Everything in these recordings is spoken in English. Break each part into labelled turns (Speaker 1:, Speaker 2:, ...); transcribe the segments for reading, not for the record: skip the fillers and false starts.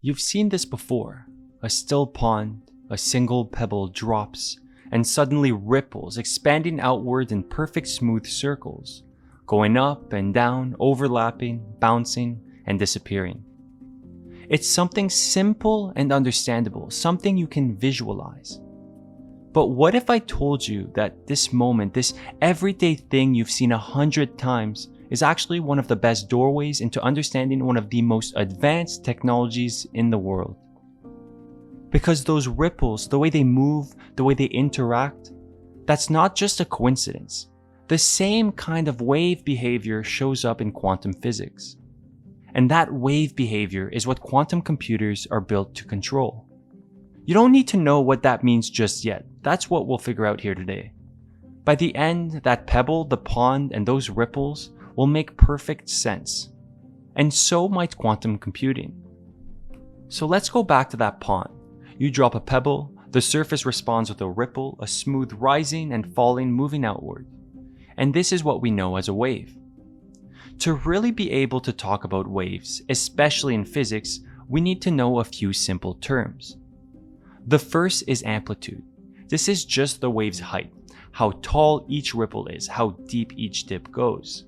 Speaker 1: You've seen this before. A still pond, a single pebble drops, and suddenly ripples, expanding outward in perfect smooth circles, going up and down, overlapping, bouncing, and disappearing. It's something simple and understandable, something you can visualize. But what if I told you that this moment, this everyday thing you've seen 100 times, is actually one of the best doorways into understanding one of the most advanced technologies in the world? Because those ripples, the way they move, the way they interact, that's not just a coincidence. The same kind of wave behavior shows up in quantum physics. And that wave behavior is what quantum computers are built to control. You don't need to know what that means just yet. That's what we'll figure out here today. By the end, that pebble, the pond, and those ripples will make perfect sense. And so might quantum computing. So let's go back to that pond. You drop a pebble, the surface responds with a ripple, a smooth rising and falling moving outward. And this is what we know as a wave. To really be able to talk about waves, especially in physics, we need to know a few simple terms. The first is amplitude. This is just the wave's height, how tall each ripple is, how deep each dip goes.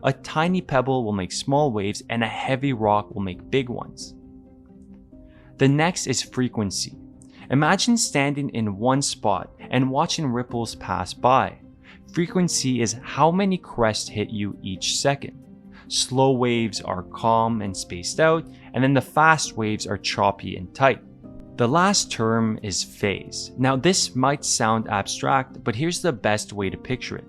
Speaker 1: A tiny pebble will make small waves and a heavy rock will make big ones. The next is frequency. Imagine standing in one spot and watching ripples pass by. Frequency is how many crests hit you each second. Slow waves are calm and spaced out, and then the fast waves are choppy and tight. The last term is phase. Now this might sound abstract, but here's the best way to picture it.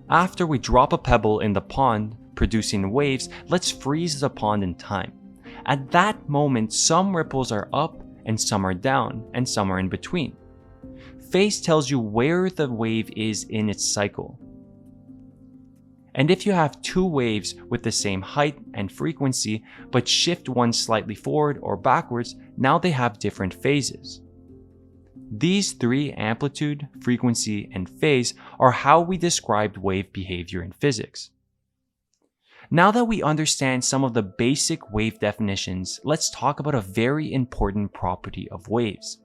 Speaker 1: After we drop a pebble in the pond, producing waves, let's freeze the pond in time. At that moment, some ripples are up and some are down and some are in between. Phase tells you where the wave is in its cycle. And if you have two waves with the same height and frequency, but shift one slightly forward or backwards, now they have different phases. These three, amplitude, frequency, and phase, are how we described wave behavior in physics. Now that we understand some of the basic wave definitions, let's talk about a very important property of waves.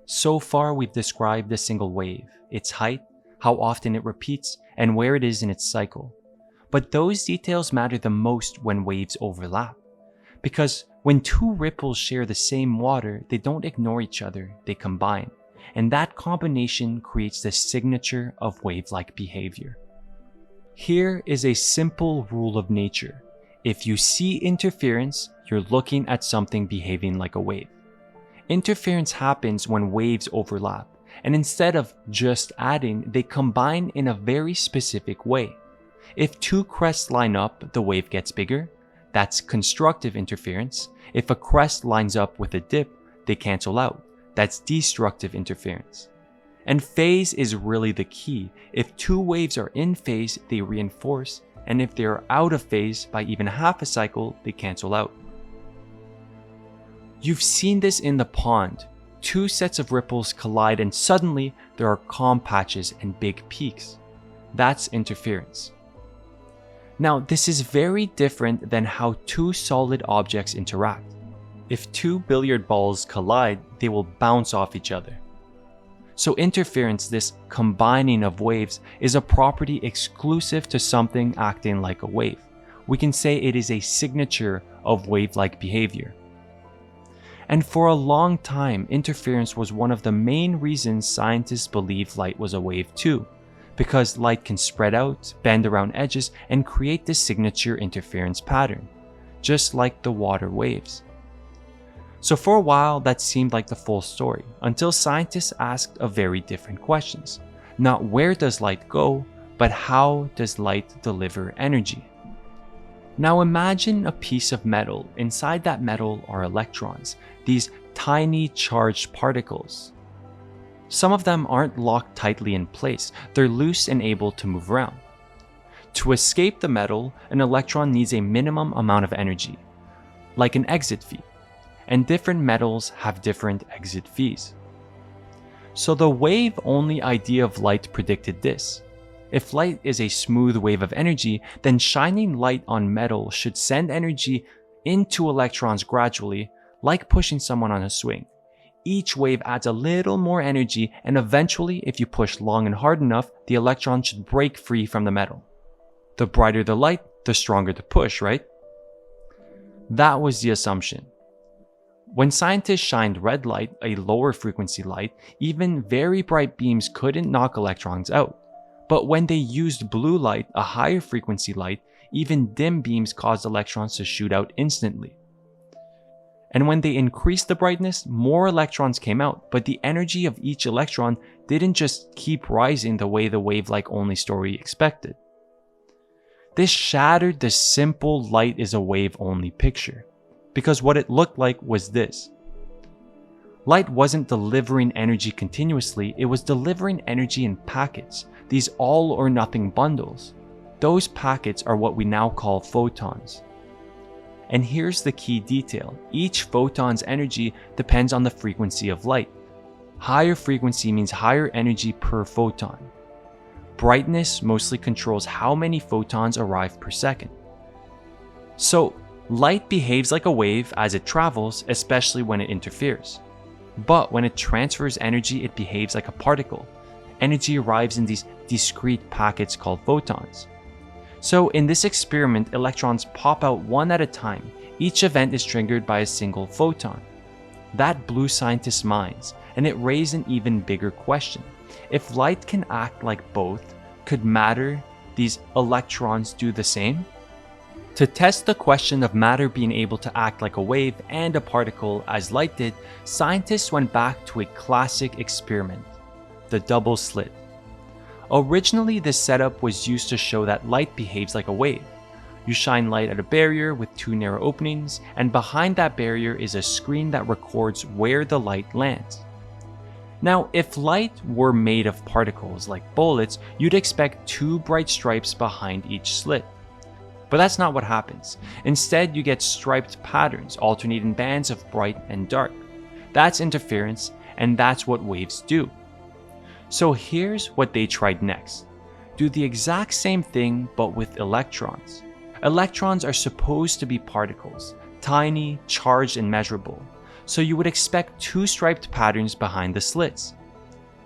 Speaker 1: So far, we've described the single wave, its height, how often it repeats, and where it is in its cycle. But those details matter the most when waves overlap. Because when two ripples share the same water, they don't ignore each other, they combine. And that combination creates the signature of wave-like behavior. Here is a simple rule of nature. If you see interference, you're looking at something behaving like a wave. Interference happens when waves overlap, and instead of just adding, they combine in a very specific way. If two crests line up, the wave gets bigger. That's constructive interference. If a crest lines up with a dip, they cancel out. That's destructive interference. And phase is really the key. If two waves are in phase, they reinforce, and if they are out of phase by even half a cycle, they cancel out. You've seen this in the pond. Two sets of ripples collide and suddenly there are calm patches and big peaks. That's interference. Now, this is very different than how two solid objects interact. If two billiard balls collide, they will bounce off each other. So interference, this combining of waves, is a property exclusive to something acting like a wave. We can say it is a signature of wave-like behavior. And for a long time, interference was one of the main reasons scientists believed light was a wave too, because light can spread out, bend around edges, and create this signature interference pattern, just like the water waves. So for a while, that seemed like the full story, until scientists asked a very different questions. Not where does light go, but how does light deliver energy? Now imagine a piece of metal. Inside that metal are electrons, these tiny charged particles. Some of them aren't locked tightly in place, they're loose and able to move around. To escape the metal, an electron needs a minimum amount of energy, like an exit fee, and different metals have different exit fees. So the wave-only idea of light predicted this. If light is a smooth wave of energy, then shining light on metal should send energy into electrons gradually, like pushing someone on a swing. Each wave adds a little more energy, and eventually, if you push long and hard enough, the electron should break free from the metal. The brighter the light, the stronger the push, right? That was the assumption. When scientists shined red light, a lower frequency light, even very bright beams couldn't knock electrons out. But when they used blue light, a higher frequency light, even dim beams caused electrons to shoot out instantly. And when they increased the brightness, more electrons came out, but the energy of each electron didn't just keep rising the way the wave-like only story expected. This shattered the simple light is a wave only picture, because what it looked like was this. Light wasn't delivering energy continuously, it was delivering energy in packets, these all or nothing bundles. Those packets are what we now call photons. And here's the key detail. Each photon's energy depends on the frequency of light. Higher frequency means higher energy per photon. Brightness mostly controls how many photons arrive per second. So, light behaves like a wave as it travels, especially when it interferes. But when it transfers energy, it behaves like a particle. Energy arrives in these discrete packets called photons. So in this experiment, electrons pop out one at a time. Each event is triggered by a single photon. That blew scientists' minds, and it raised an even bigger question. If light can act like both, could matter, these electrons, do the same? To test the question of matter being able to act like a wave and a particle as light did, scientists went back to a classic experiment, the double slit. Originally, this setup was used to show that light behaves like a wave. You shine light at a barrier with two narrow openings, and behind that barrier is a screen that records where the light lands. Now, if light were made of particles like bullets, you'd expect two bright stripes behind each slit. But that's not what happens. Instead, you get striped patterns, alternating bands of bright and dark. That's interference, and that's what waves do. So here's what they tried next. Do the exact same thing, but with electrons. Electrons are supposed to be particles, tiny, charged, and measurable. So you would expect two striped patterns behind the slits.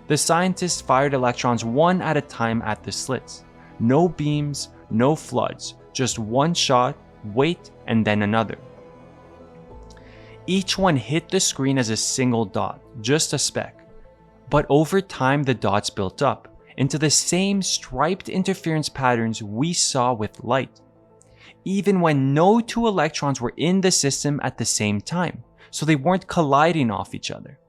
Speaker 1: The scientists fired electrons one at a time at the slits. No beams, no floods, just one shot, wait, and then another. Each one hit the screen as a single dot, just a speck. But over time, the dots built up into the same striped interference patterns we saw with light, even when no two electrons were in the system at the same time, so they weren't colliding off each other.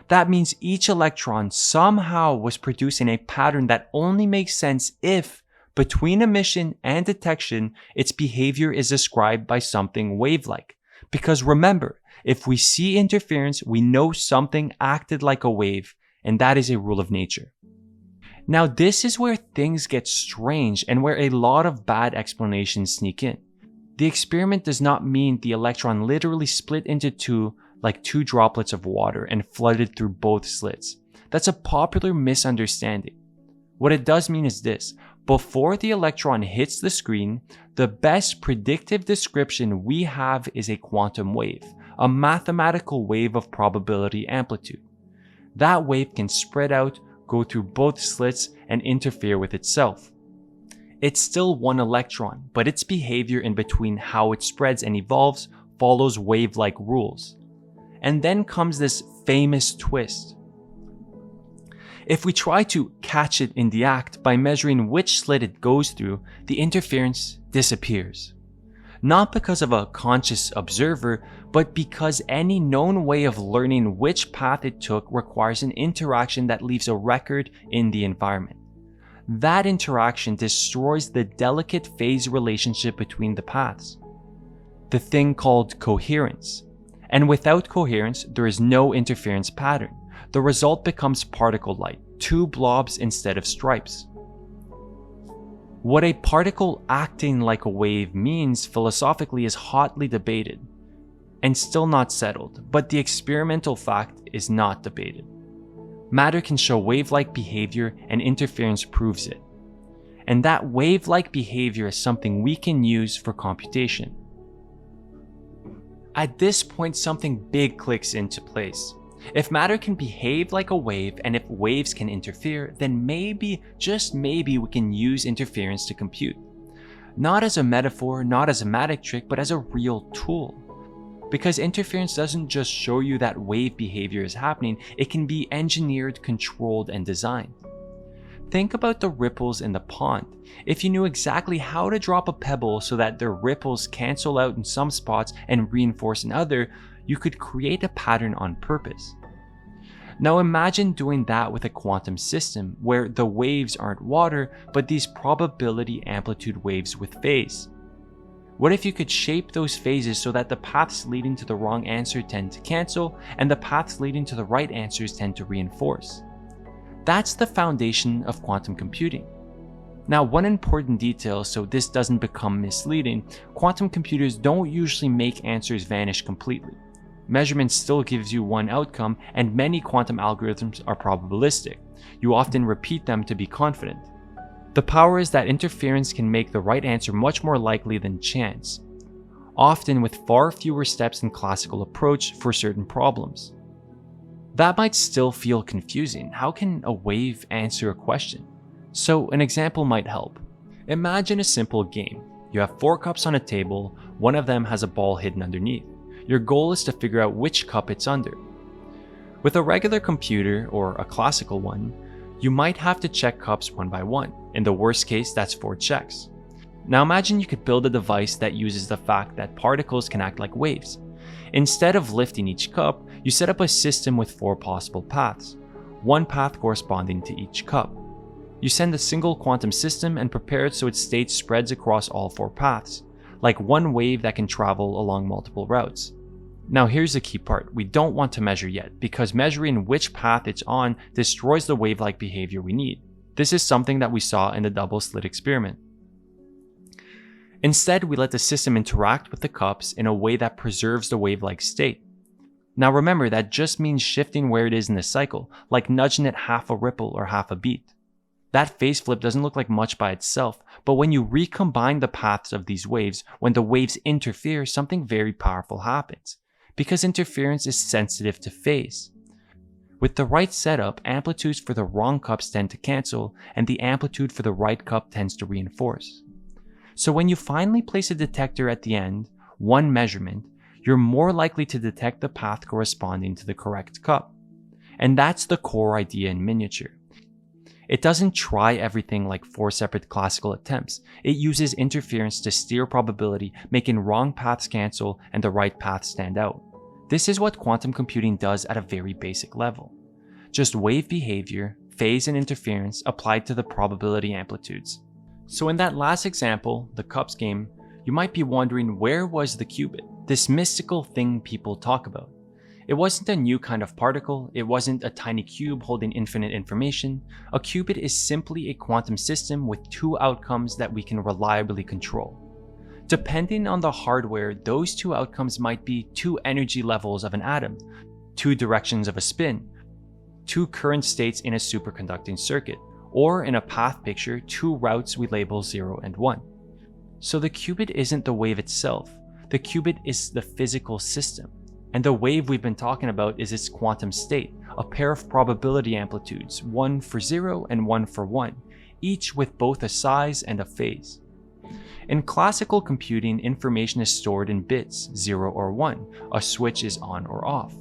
Speaker 1: That means each electron somehow was producing a pattern that only makes sense if, between emission and detection, its behavior is described by something wave-like. Because remember, if we see interference, we know something acted like a wave, and that is a rule of nature. Now, this is where things get strange and where a lot of bad explanations sneak in. The experiment does not mean the electron literally split into two like two droplets of water and flooded through both slits. That's a popular misunderstanding. What it does mean is this: before the electron hits the screen, the best predictive description we have is a quantum wave, a mathematical wave of probability amplitude. That wave can spread out, go through both slits, and interfere with itself. It's still one electron, but its behavior in between how it spreads and evolves follows wave-like rules. And then comes this famous twist. If we try to catch it in the act by measuring which slit it goes through, the interference disappears. Not because of a conscious observer, but because any known way of learning which path it took requires an interaction that leaves a record in the environment. That interaction destroys the delicate phase relationship between the paths, the thing called coherence. And without coherence, there is no interference pattern. The result becomes particle light, two blobs instead of stripes. What a particle acting like a wave means philosophically is hotly debated and still not settled, but the experimental fact is not debated. Matter can show wave-like behavior and interference proves it. And that wave-like behavior is something we can use for computation. At this point, something big clicks into place. If matter can behave like a wave and if waves can interfere, then maybe, just maybe, we can use interference to compute. Not as a metaphor, not as a magic trick, but as a real tool. Because interference doesn't just show you that wave behavior is happening, it can be engineered, controlled, and designed. Think about the ripples in the pond. If you knew exactly how to drop a pebble so that the ripples cancel out in some spots and reinforce in other, you could create a pattern on purpose. Now imagine doing that with a quantum system where the waves aren't water, but these probability amplitude waves with phase. What if you could shape those phases so that the paths leading to the wrong answer tend to cancel and the paths leading to the right answers tend to reinforce? That's the foundation of quantum computing. Now, one important detail so this doesn't become misleading, quantum computers don't usually make answers vanish completely. Measurement still gives you one outcome, and many quantum algorithms are probabilistic. You often repeat them to be confident. The power is that interference can make the right answer much more likely than chance, often with far fewer steps than classical approach for certain problems. That might still feel confusing. How can a wave answer a question? So an example might help. Imagine a simple game. You have 4 cups on a table, one of them has a ball hidden underneath. Your goal is to figure out which cup it's under. With a regular computer, or a classical one, you might have to check cups one by one. In the worst case, that's 4 checks. Now imagine you could build a device that uses the fact that particles can act like waves. Instead of lifting each cup, you set up a system with 4 possible paths, one path corresponding to each cup. You send a single quantum system and prepare it so its state spreads across all 4 paths, like one wave that can travel along multiple routes. Now here's the key part, we don't want to measure yet, because measuring which path it's on destroys the wave-like behavior we need. This is something that we saw in the double slit experiment. Instead, we let the system interact with the cups in a way that preserves the wave-like state. Now remember, that just means shifting where it is in the cycle, like nudging it half a ripple or half a beat. That phase flip doesn't look like much by itself, but when you recombine the paths of these waves, when the waves interfere, something very powerful happens, because interference is sensitive to phase. With the right setup, amplitudes for the wrong cups tend to cancel, and the amplitude for the right cup tends to reinforce. So when you finally place a detector at the end, one measurement, you're more likely to detect the path corresponding to the correct cup. And that's the core idea in miniature. It doesn't try everything like 4 separate classical attempts. It uses interference to steer probability, making wrong paths cancel and the right paths stand out. This is what quantum computing does at a very basic level. Just wave behavior, phase and interference applied to the probability amplitudes. So in that last example, the cups game, you might be wondering, where was the qubit? This mystical thing people talk about. It wasn't a new kind of particle, it wasn't a tiny cube holding infinite information. A qubit is simply a quantum system with 2 outcomes that we can reliably control. Depending on the hardware, those 2 outcomes might be 2 energy levels of an atom, 2 directions of a spin, 2 current states in a superconducting circuit, or in a path picture, 2 routes we label 0 and 1. So the qubit isn't the wave itself, the qubit is the physical system. And the wave we've been talking about is its quantum state, a pair of probability amplitudes, one for 0 and one for 1, each with both a size and a phase. In classical computing, information is stored in bits, 0 or 1, a switch is on or off.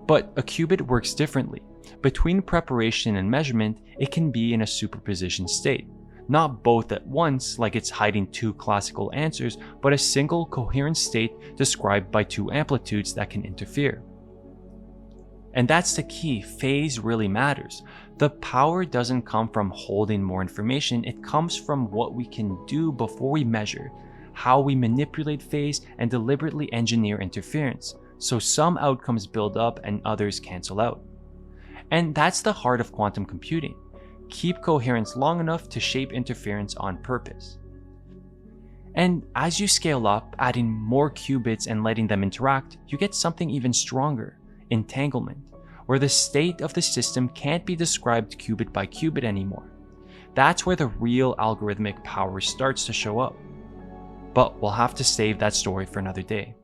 Speaker 1: But a qubit works differently. Between preparation and measurement, it can be in a superposition state. Not both at once, like it's hiding 2 classical answers, but a single coherent state described by 2 amplitudes that can interfere. And that's the key, phase really matters. The power doesn't come from holding more information, it comes from what we can do before we measure, how we manipulate phase and deliberately engineer interference, so some outcomes build up and others cancel out. And that's the heart of quantum computing. Keep coherence long enough to shape interference on purpose. And as you scale up, adding more qubits and letting them interact, you get something even stronger, entanglement, where the state of the system can't be described qubit by qubit anymore. That's where the real algorithmic power starts to show up. But we'll have to save that story for another day.